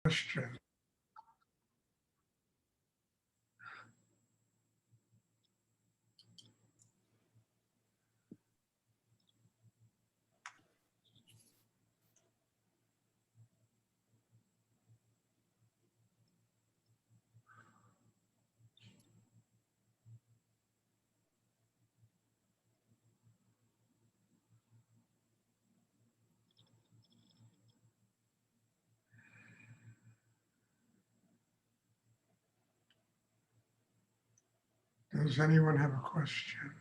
question. Does anyone have a question?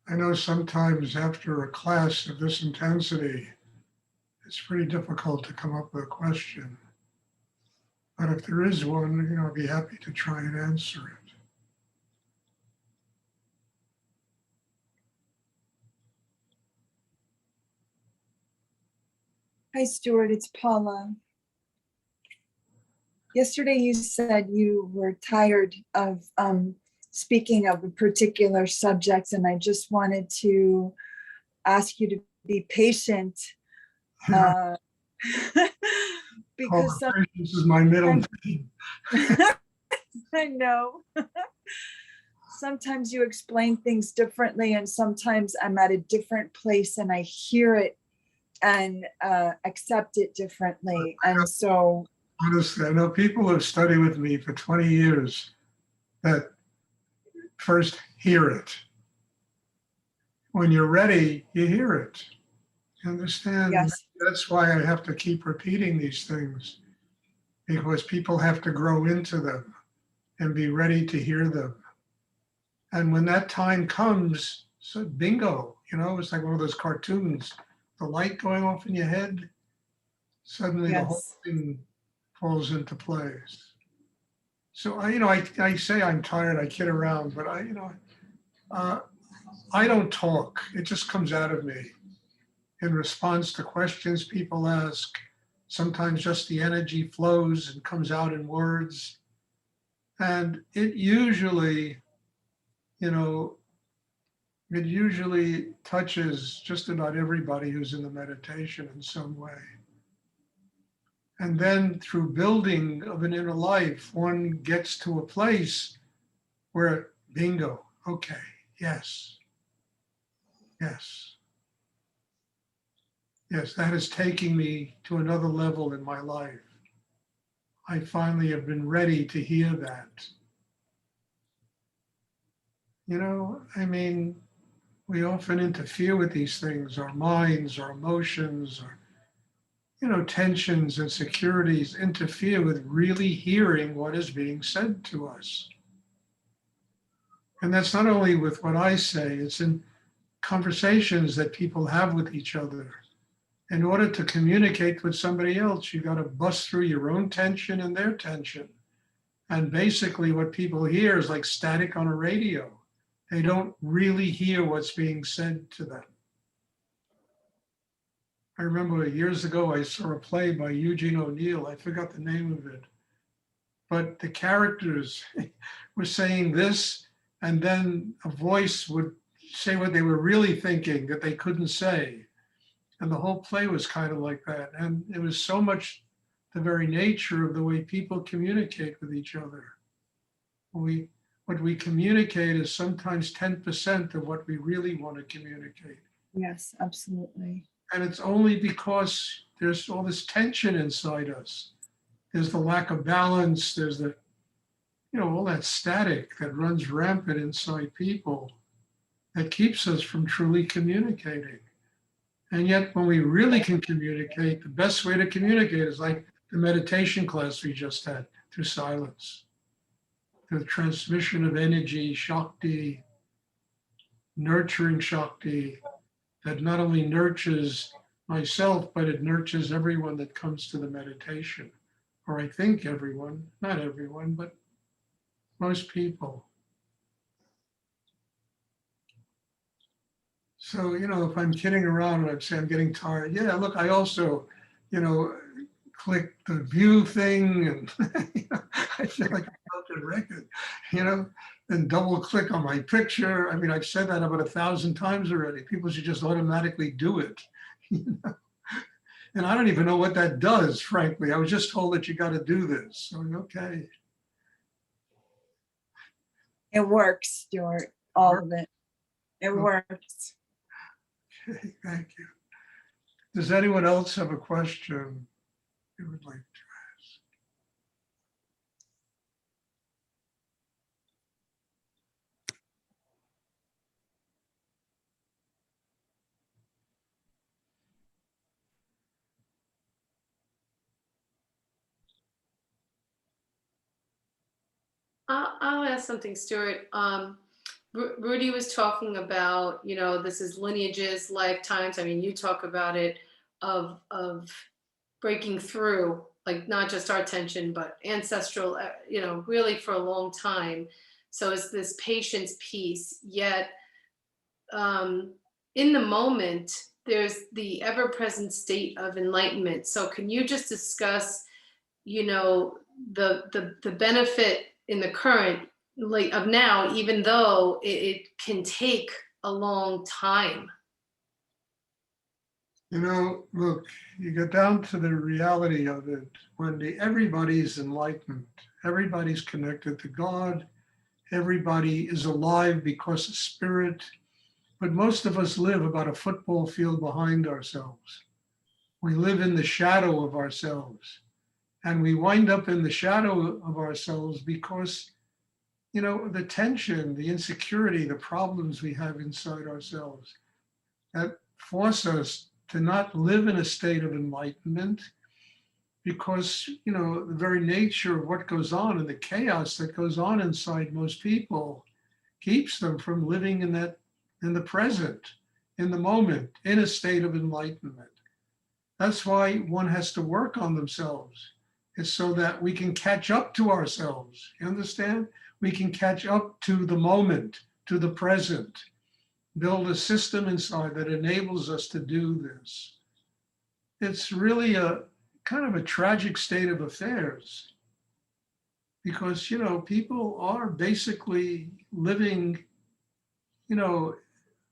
I know sometimes after a class of this intensity, it's pretty difficult to come up with a question. But if there is one, I'd be happy to try and answer it. Hi, Stuart, it's Paula. Yesterday you said you were tired of speaking of a particular subject, and I just wanted to ask you to be patient. Because patience is my middle name. I know. Sometimes you explain things differently, and sometimes I'm at a different place and I hear it and accept it differently. And so honestly, I know people who have studied with me for 20 years that first hear it. When you're ready, you hear it. You understand? yes, That's why I have to keep repeating these things, because people have to grow into them and be ready to hear them. And when that time comes, so bingo, it's like one of those cartoons, the light going off in your head, suddenly the whole yes, thing falls into place. So I say I'm tired, I kid around, but I don't talk. It just comes out of me in response to questions people ask. Sometimes just the energy flows and comes out in words. And it usually, it usually touches just about everybody who's in the meditation in some way. And then through building of an inner life, one gets to a place where, bingo, okay, yes, yes, yes, that is taking me to another level in my life. I finally have been ready to hear that. We often interfere with these things, our minds, our emotions, our, tensions and securities interfere with really hearing what is being said to us. And that's not only with what I say, it's in conversations that people have with each other. In order to communicate with somebody else, you got to bust through your own tension and their tension. And basically, what people hear is like static on a radio. They don't really hear what's being said to them. I remember years ago, I saw a play by Eugene O'Neill. I forgot the name of it. But the characters were saying this, and then a voice would say what they were really thinking that they couldn't say. And the whole play was kind of like that. And it was so much the very nature of the way people communicate with each other. What we communicate is sometimes 10% of what we really want to communicate. yes, absolutely. And it's only because there's all this tension inside us. There's the lack of balance. There's all that static that runs rampant inside people that keeps us from truly communicating. And yet, when we really can communicate, the best way to communicate is like the meditation class we just had, through silence, the transmission of energy, Shakti, nurturing Shakti, that not only nurtures myself, but it nurtures everyone that comes to the meditation. Or I think everyone, not everyone, but most people. So, if I'm kidding around and I'm saying I'm getting tired, yeah, look, I also, click the view thing and I feel like a broken record, then double click on my picture. I mean, I've said that about 1,000 times already. People should just automatically do it. And I don't even know what that does, frankly. I was just told that you got to do this. So, okay. It works, Stuart, all of it. It works. Okay, thank you. Does anyone else have a question you would like to ask? I'll ask something, Stuart. Rudy was talking about, this is lineages, lifetimes. I mean, you talk about it of breaking through, like not just our tension, but ancestral, really for a long time. So it's this patience piece. Yet, in the moment, there's the ever-present state of enlightenment. So can you just discuss, the benefit in the current, like of now, even though it can take a long time? Look, you get down to the reality of it. When everybody's enlightened, everybody's connected to God, everybody is alive because of spirit, but most of us live about a football field behind ourselves. We live in the shadow of ourselves, and we wind up in the shadow of ourselves because, the tension, the insecurity, the problems we have inside ourselves that force us to not live in a state of enlightenment because, the very nature of what goes on and the chaos that goes on inside most people keeps them from living in the present, in the moment, in a state of enlightenment. That's why one has to work on themselves. It's so that we can catch up to ourselves. You understand? We can catch up to the moment, to the present, build a system inside that enables us to do this. It's really a kind of a tragic state of affairs because, people are basically living,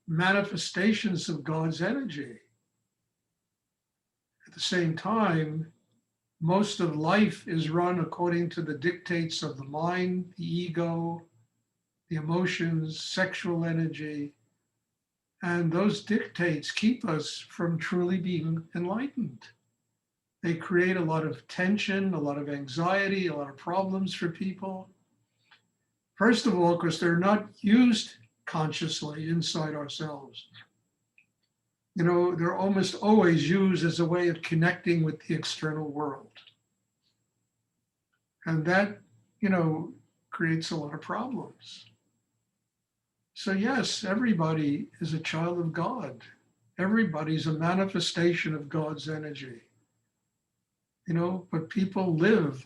manifestations of God's energy. At the same time, most of life is run according to the dictates of the mind, the ego, the emotions, sexual energy. And those dictates keep us from truly being enlightened. They create a lot of tension, a lot of anxiety, a lot of problems for people. First of all, because they're not used consciously inside ourselves. They're almost always used as a way of connecting with the external world. And that, creates a lot of problems. So yes, everybody is a child of God. Everybody's a manifestation of God's energy. But people live,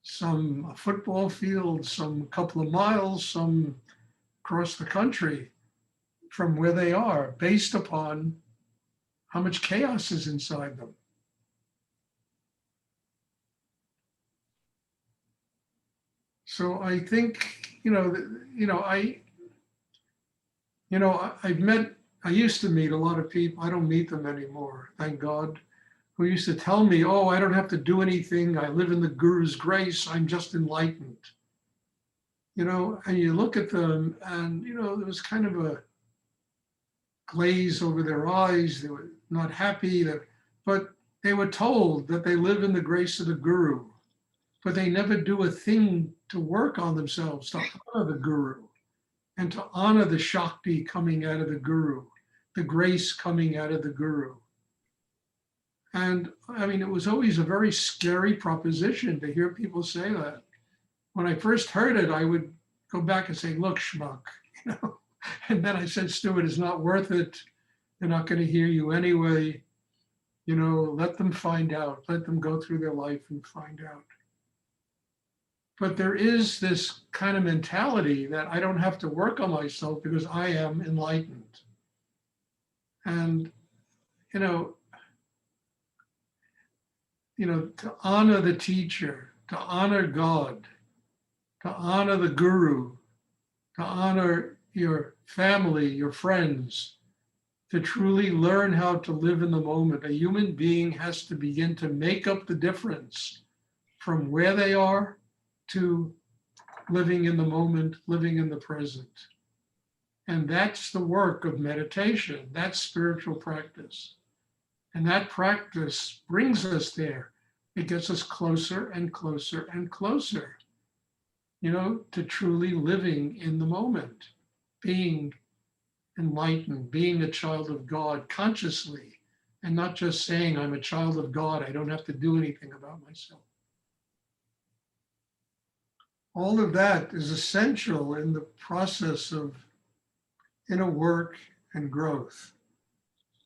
some a football field, some couple of miles, some across the country from where they are, based upon how much chaos is inside them. So I think, I used to meet a lot of people. I don't meet them anymore, thank God, who used to tell me, oh, I don't have to do anything. I live in the Guru's grace. I'm just enlightened. And you look at them and, there was kind of a glaze over their eyes. They were not happy, but they were told that they live in the grace of the Guru, but they never do a thing to work on themselves, to honor the Guru and to honor the Shakti coming out of the Guru, the grace coming out of the Guru. And I mean, it was always a very scary proposition to hear people say that. When I first heard it, I would go back and say, look, schmuck, and then I said, Stuart, it's not worth it. They're not going to hear you anyway. Let them find out. Let them go through their life and find out. But there is this kind of mentality that I don't have to work on myself because I am enlightened. And, to honor the teacher, to honor God, to honor the Guru, to honor your family, your friends, to truly learn how to live in the moment, a human being has to begin to make up the difference from where they are to living in the moment, living in the present. And that's the work of meditation. That's spiritual practice. And that practice brings us there. It gets us closer and closer and closer, to truly living in the moment, being enlightened, being a child of God consciously, and not just saying, I'm a child of God, I don't have to do anything about myself. All of that is essential in the process of inner work and growth.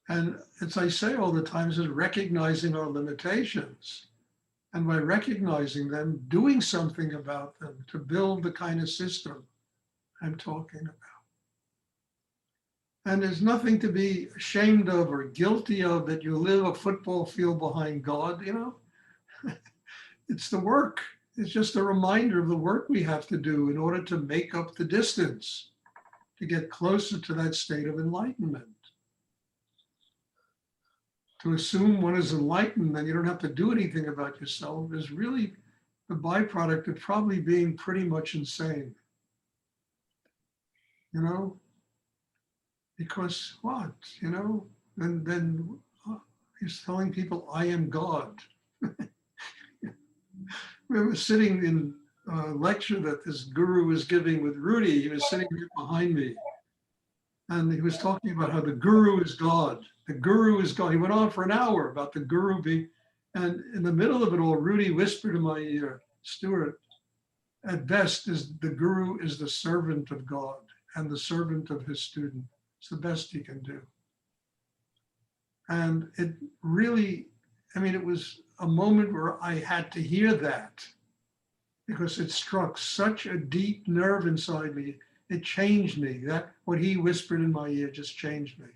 And as I say all the time, is recognizing our limitations. And by recognizing them, doing something about them to build the kind of system I'm talking about. And there's nothing to be ashamed of or guilty of that you live a football field behind God, It's the work. It's just a reminder of the work we have to do in order to make up the distance, to get closer to that state of enlightenment. To assume one is enlightened and you don't have to do anything about yourself is really the byproduct of probably being pretty much insane. Because what, then he's telling people, I am God. We were sitting in a lecture that this guru was giving with Rudy. He was sitting right behind me. And he was talking about how the guru is God. The guru is God. He went on for an hour about the guru being, and in the middle of it all, Rudy whispered in my ear, Stuart, at best, the guru is the servant of God and the servant of his student. It's the best he can do. And it really, it was a moment where I had to hear that because it struck such a deep nerve inside me. It changed me. That what he whispered in my ear just changed me.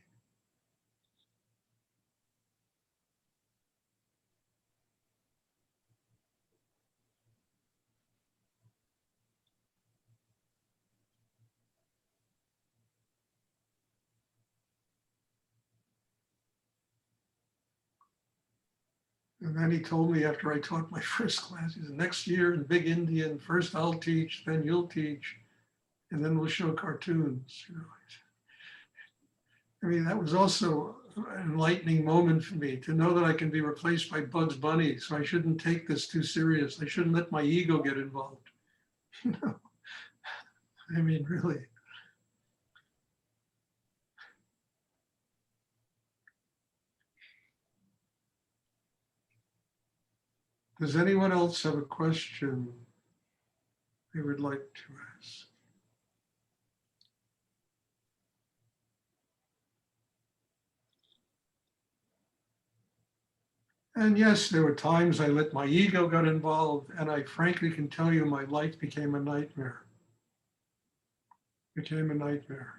And then he told me after I taught my first class, he said, next year in Big Indian, first I'll teach, then you'll teach, and then we'll show cartoons. That was also an enlightening moment for me to know that I can be replaced by Bugs Bunny. So I shouldn't take this too serious. I shouldn't let my ego get involved. Really. Does anyone else have a question they would like to ask? And yes, there were times I let my ego get involved, and I frankly can tell you my life became a nightmare. Became a nightmare.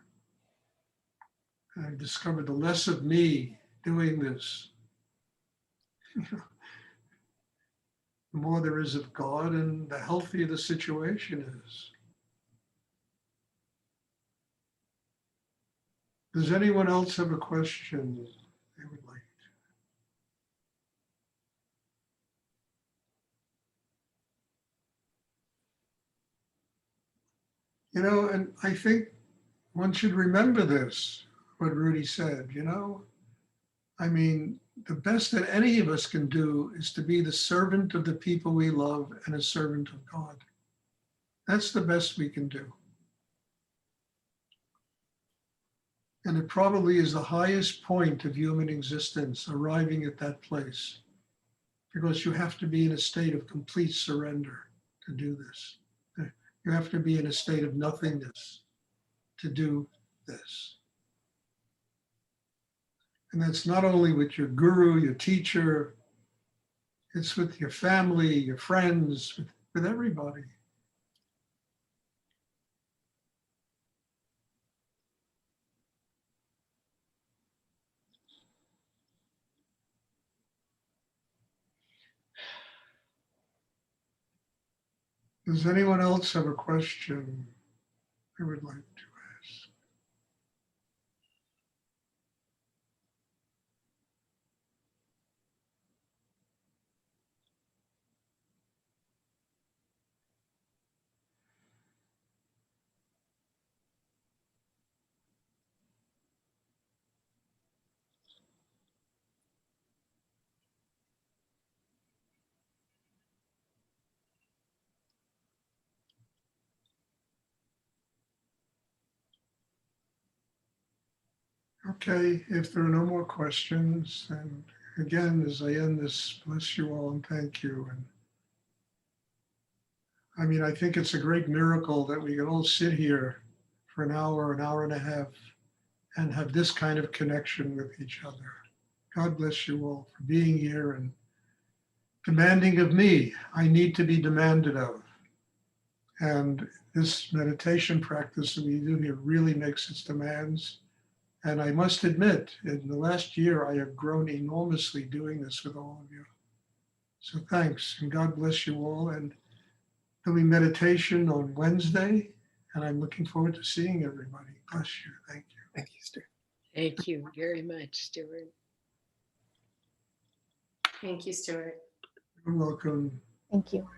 And I discovered the less of me doing this, the more there is of God and the healthier the situation is. Does anyone else have a question they would like? And I think one should remember this, what Rudy said, the best that any of us can do is to be the servant of the people we love and a servant of God. That's the best we can do. And it probably is the highest point of human existence, arriving at that place, because you have to be in a state of complete surrender to do this. You have to be in a state of nothingness to do this. And that's not only with your guru, your teacher, it's with your family, your friends, with everybody. Does anyone else have a question they would like to ask? Okay, if there are no more questions, and again, as I end this, bless you all and thank you. And I mean, I think it's a great miracle that we can all sit here for an hour and a half, and have this kind of connection with each other. God bless you all for being here and demanding of me. I need to be demanded of. And this meditation practice that we do here really makes its demands. And I must admit, in the last year, I have grown enormously doing this with all of you. So thanks, and God bless you all. And doing meditation on Wednesday, and I'm looking forward to seeing everybody. Bless you. Thank you. Thank you, Stuart. Thank you very much, Stuart. Thank you, Stuart. You're welcome. Thank you.